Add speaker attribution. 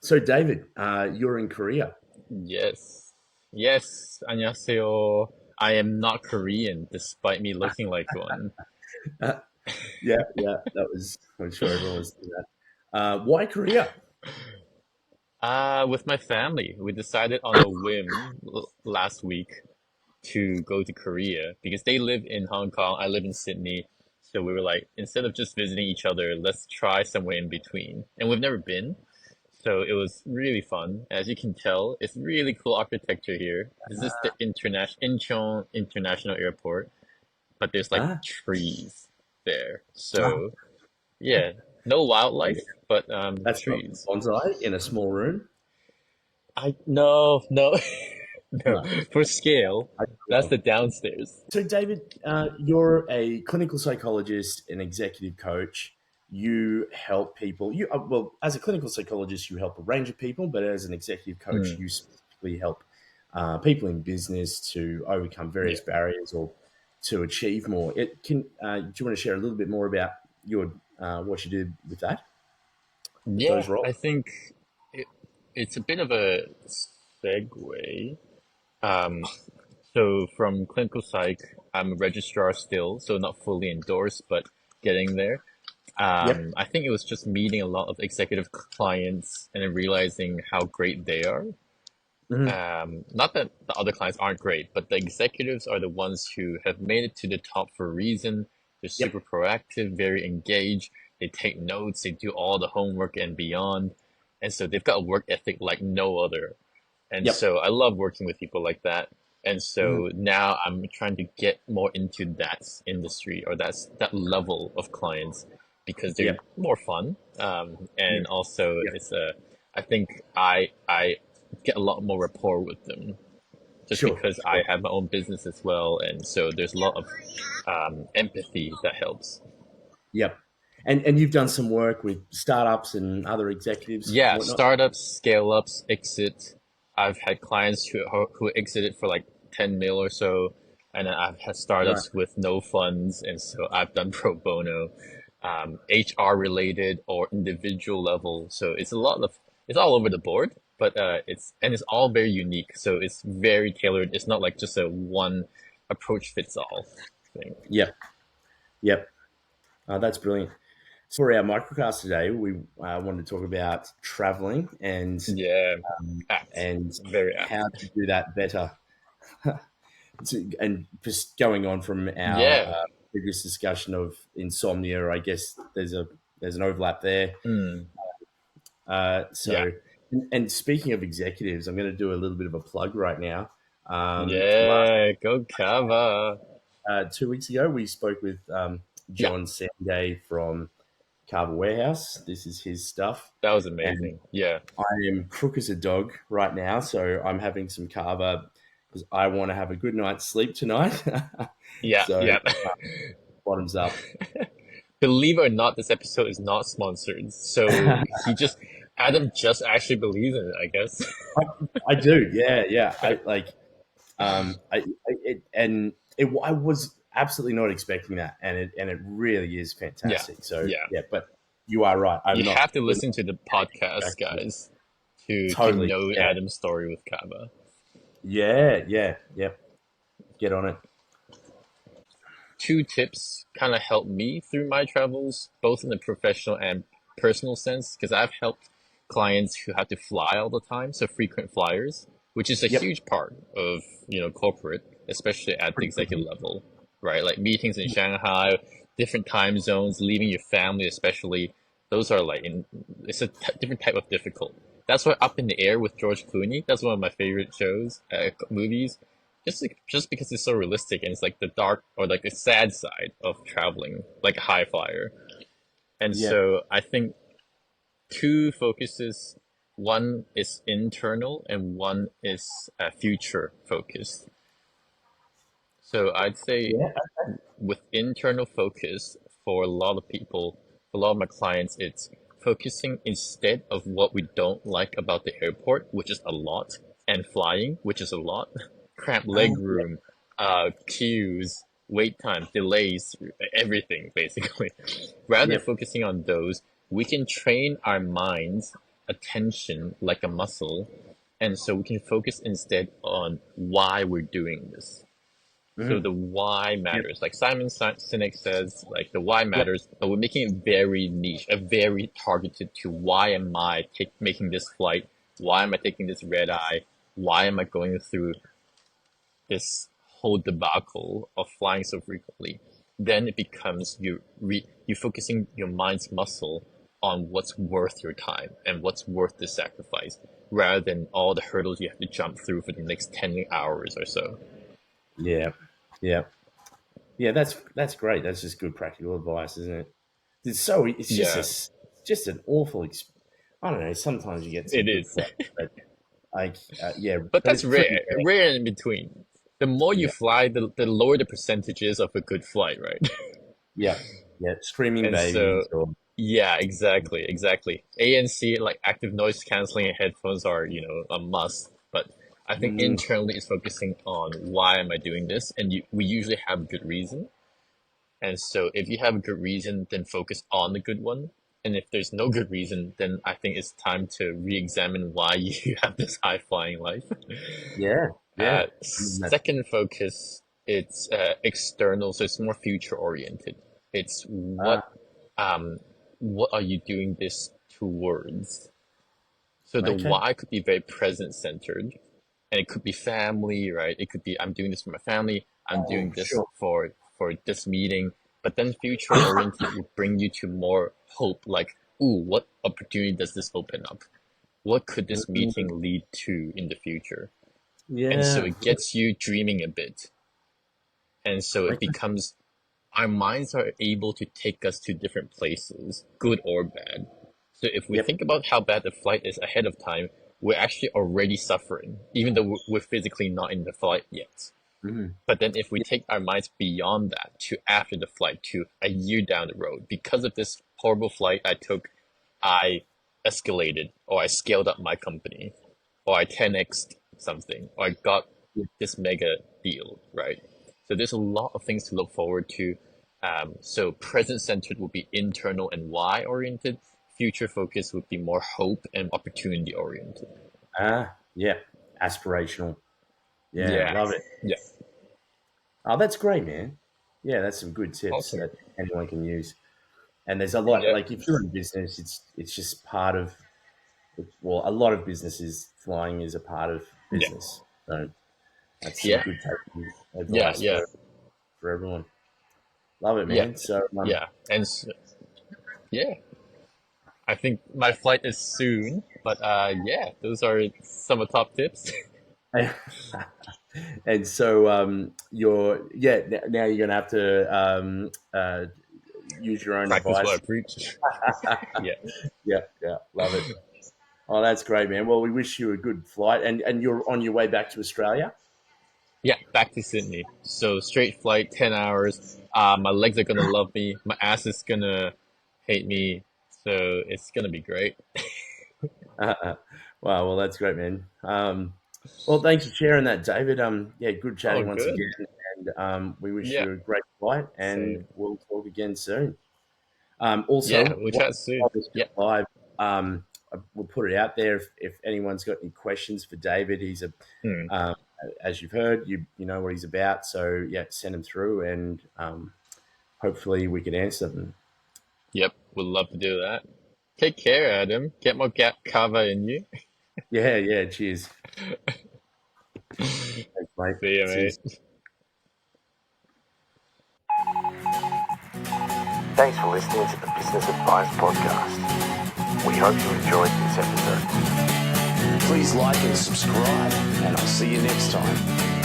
Speaker 1: So, David, you're in Korea.
Speaker 2: Yes. Yes. 안녕하세요. I am not Korean, despite me looking like one.
Speaker 1: Uh, yeah, yeah, I'm sure everyone was doing that. Why Korea?
Speaker 2: With my family, we decided on a whim last week to go to Korea because they live in Hong Kong, I live in Sydney. So we were like, instead of just visiting each other, let's try somewhere in between. And we've never been, so it was really fun. As you can tell, it's really cool architecture here. This is the Incheon International Airport, but there's like
Speaker 1: Ah,
Speaker 2: trees there.
Speaker 1: ah,
Speaker 2: So yeah, no wildlife, but
Speaker 1: that's not
Speaker 2: trees.
Speaker 1: bonsai in a small room.
Speaker 2: I no no no
Speaker 1: No,
Speaker 2: for scale.
Speaker 1: I
Speaker 2: That's
Speaker 1: wrong.
Speaker 2: the downstairs.
Speaker 1: So, David, you're a clinical psychologist, an executive coach. You help people. Well, as a clinical psychologist, you help a range of people, but as an executive coach,
Speaker 2: Mm,
Speaker 1: you specifically help people in business to overcome
Speaker 2: yeah.
Speaker 1: various barriers or to achieve more. It can. Do you want to share a little bit more about your what you did with that, with
Speaker 2: Yeah,
Speaker 1: those
Speaker 2: I
Speaker 1: roles?
Speaker 2: think it, it's a bit of a segue. Um, so from clinical psych, I'm a registrar still, so not fully endorsed, but getting there.
Speaker 1: Yep.
Speaker 2: I think it was just meeting a lot of executive clients and then realizing how great they are.
Speaker 1: Hmm.
Speaker 2: Not that the other clients aren't great, but the executives are the ones who have made it to the top for a reason. They're super
Speaker 1: Yep.
Speaker 2: proactive, very engaged. They take notes, they do all the homework and beyond. And so they've got a work ethic like no other. And
Speaker 1: Yep.
Speaker 2: so I love working with people like that. And
Speaker 1: Hmm.
Speaker 2: so now I'm trying to get more into that industry or that level of clients because they're
Speaker 1: Yep.
Speaker 2: more fun. And
Speaker 1: Yep.
Speaker 2: also
Speaker 1: Yep.
Speaker 2: it's a I think I get a lot more rapport with them just
Speaker 1: Sure.
Speaker 2: because I
Speaker 1: Sure.
Speaker 2: have my own business as well, and so there's a lot of empathy that helps.
Speaker 1: Yep. And you've done some work with startups and other executives
Speaker 2: Yeah,
Speaker 1: and whatnot.
Speaker 2: startups, scale ups, exit. I've had clients who exited for like 10 mil or so, and then I've had
Speaker 1: Right.
Speaker 2: startups with no funds, and so I've done pro bono, HR related or individual level. So it's all over the board, but it's all very unique. So it's very tailored. It's not like just a one approach fits all thing.
Speaker 1: Yep. Yep. That's brilliant. So for our microcast today, we wanted to talk about traveling
Speaker 2: Yeah, apt,
Speaker 1: and
Speaker 2: very
Speaker 1: how
Speaker 2: apt.
Speaker 1: to do that better. And just going on from our
Speaker 2: Yeah,
Speaker 1: previous discussion of insomnia, I guess there's an overlap there.
Speaker 2: mm, yeah.
Speaker 1: So, and speaking of executives, I'm going to do a little bit of a plug right now. Last
Speaker 2: Yeah, go Kava.
Speaker 1: 2 weeks ago, we spoke with
Speaker 2: Yeah,
Speaker 1: John Sangay from Carver Warehouse. This is his stuff,
Speaker 2: that was
Speaker 1: and
Speaker 2: amazing. Yeah,
Speaker 1: I am crook as a dog right now, so I'm having some Carver because I want to have a good night's sleep tonight.
Speaker 2: yeah,
Speaker 1: So
Speaker 2: yeah.
Speaker 1: bottoms up.
Speaker 2: Believe it or not, this episode is not sponsored. So Adam just actually believes in it, I guess.
Speaker 1: I, I do, yeah, yeah. I like, I was absolutely not expecting that, and it really is
Speaker 2: Yeah,
Speaker 1: fantastic. So
Speaker 2: yeah.
Speaker 1: yeah, but you are right.
Speaker 2: You
Speaker 1: I'm not.
Speaker 2: have to
Speaker 1: We're not
Speaker 2: listen to the
Speaker 1: back
Speaker 2: podcast,
Speaker 1: to it.
Speaker 2: guys, to
Speaker 1: Totally.
Speaker 2: know
Speaker 1: Yeah,
Speaker 2: Adam's story with Kava.
Speaker 1: yeah, yeah, yep. Get on it.
Speaker 2: Two tips kind of helped me through my travels, both in the professional and personal sense, because I've helped clients who have to fly all the time, so frequent flyers, which is a
Speaker 1: Yep.
Speaker 2: huge part of corporate, especially at the executive level, right? Like meetings in Shanghai, different time zones, leaving your family, especially those are it's a different type of difficult. That's why Up in the Air with George Clooney. That's one of my favorite shows, movies just because it's so realistic and it's like the dark or like the sad side of traveling like a high flyer. And
Speaker 1: Yep.
Speaker 2: so I think two focuses, one is internal and one is future focused. So I'd say
Speaker 1: Yeah.
Speaker 2: with internal focus, for a lot of people, for a lot of my clients, it's focusing instead of what we don't like about the airport, which is a lot, and flying, which is a lot, cramped leg
Speaker 1: Yep.
Speaker 2: room, queues, wait time, delays, everything basically. Rather than
Speaker 1: Yep.
Speaker 2: focusing on those, we can train our minds attention like a muscle, and so we can focus instead on why we're doing this. So
Speaker 1: Mm.
Speaker 2: the why
Speaker 1: Yep.
Speaker 2: matters. Like Simon Sinek says, like the why
Speaker 1: Yep.
Speaker 2: matters, but we're making it very niche, a very targeted to why am I making this flight? Why am I taking this red eye? Why am I going through this whole debacle of flying so frequently? Then it becomes you focusing your mind's muscle on what's worth your time and what's worth the sacrifice, rather than all the hurdles you have to jump through for the next 10 hours or so.
Speaker 1: Yeah. Yeah. Yeah. That's great. That's just good practical advice, isn't it? It's just
Speaker 2: Yeah,
Speaker 1: just an awful. I don't know. Sometimes you get some
Speaker 2: it
Speaker 1: good
Speaker 2: is.
Speaker 1: flight, but yeah,
Speaker 2: But
Speaker 1: but
Speaker 2: that's
Speaker 1: it's pretty
Speaker 2: rare,
Speaker 1: rare.
Speaker 2: rare in between. The more you
Speaker 1: Yeah.
Speaker 2: fly, the lower the percentages of a good flight, right?
Speaker 1: Yeah. Yeah. Screaming
Speaker 2: And so,
Speaker 1: babies or
Speaker 2: yeah, exactly. ANC, like active noise canceling headphones are, a must. But I think
Speaker 1: mm,
Speaker 2: internally it's focusing on why am I doing this? And we usually have a good reason. And so if you have a good reason, then focus on the good one. And if there's no good reason, then I think it's time to re-examine why you have this high flying life.
Speaker 1: yeah. Yeah.
Speaker 2: Second focus, it's external, so it's more future oriented. It's
Speaker 1: Ah,
Speaker 2: what are you doing this towards? So the
Speaker 1: okay.
Speaker 2: why could be very present centered, and it could be family, right? It could be I'm doing this for my family. I'm
Speaker 1: Oh,
Speaker 2: doing this
Speaker 1: sure.
Speaker 2: for this meeting. But then future oriented will bring you to more hope, like, ooh, what opportunity does this open up? What could this
Speaker 1: Mm,
Speaker 2: meeting lead to in the future? And so
Speaker 1: yeah.
Speaker 2: it gets you dreaming a bit. And so it
Speaker 1: Okay.
Speaker 2: becomes our minds are able to take us to different places, good or bad. So if we
Speaker 1: Yep.
Speaker 2: think about how bad the flight is ahead of time, we're actually already suffering, even though we're physically not in the flight yet.
Speaker 1: Mm,
Speaker 2: But then if we take our minds beyond that to after the flight, to a year down the road, because of this horrible flight I took, I escalated or I scaled up my company or I 10x'd something or I got
Speaker 1: yeah.
Speaker 2: this mega deal, right? So there's a lot of things to look forward to. So present centered would be internal and why oriented. Future focus would be more hope and opportunity oriented.
Speaker 1: Yeah. Aspirational. Yeah.
Speaker 2: Yeah,
Speaker 1: Love it.
Speaker 2: yeah,
Speaker 1: Oh, that's great, man. Yeah, that's some good tips
Speaker 2: awesome.
Speaker 1: that anyone can use. And there's a lot.
Speaker 2: Yep,
Speaker 1: Like if you're in business, it's just part of. Well, a lot of businesses flying is a part of
Speaker 2: yeah,
Speaker 1: business. So that's some
Speaker 2: yeah,
Speaker 1: good take
Speaker 2: yeah,
Speaker 1: advice
Speaker 2: yeah,
Speaker 1: for everyone. Love it,
Speaker 2: yeah,
Speaker 1: man. So
Speaker 2: yeah, yeah. I think my flight is soon, but yeah, those are some of the top tips.
Speaker 1: and so now you're gonna have to use your own
Speaker 2: Practice what I
Speaker 1: advice.
Speaker 2: preach. Yeah,
Speaker 1: Yeah, yeah, love it. Oh, that's great, man. Well, we wish you a good flight, and you're on your way back to Australia.
Speaker 2: yeah, back to Sydney. So straight flight, 10 hours. My legs are gonna love me. My ass is gonna hate me. So it's gonna be great.
Speaker 1: Wow, well, that's great, man. Well, thanks for sharing that, David. Yeah, good
Speaker 2: Oh,
Speaker 1: chatting once
Speaker 2: good.
Speaker 1: again, and we wish
Speaker 2: Yeah,
Speaker 1: you a great flight, and
Speaker 2: same.
Speaker 1: we'll talk again soon.
Speaker 2: Yeah,
Speaker 1: Also,
Speaker 2: we'll chat soon.
Speaker 1: while this
Speaker 2: Yeah.
Speaker 1: goes live, we'll put it out there if anyone's got any questions for David. He's
Speaker 2: Hmm.
Speaker 1: um, as you've heard, you know what he's about. So yeah, send him through, and hopefully we can answer them.
Speaker 2: Yep, would love to do that. Take care, Adam. Get more kava in you.
Speaker 1: Yeah, yeah. Cheers, thanks, mate.
Speaker 2: See you,
Speaker 1: Cheers.
Speaker 2: mate.
Speaker 3: Thanks for listening to the Business Advice Podcast. We hope you enjoyed this episode. Please like and subscribe, and I'll see you next time.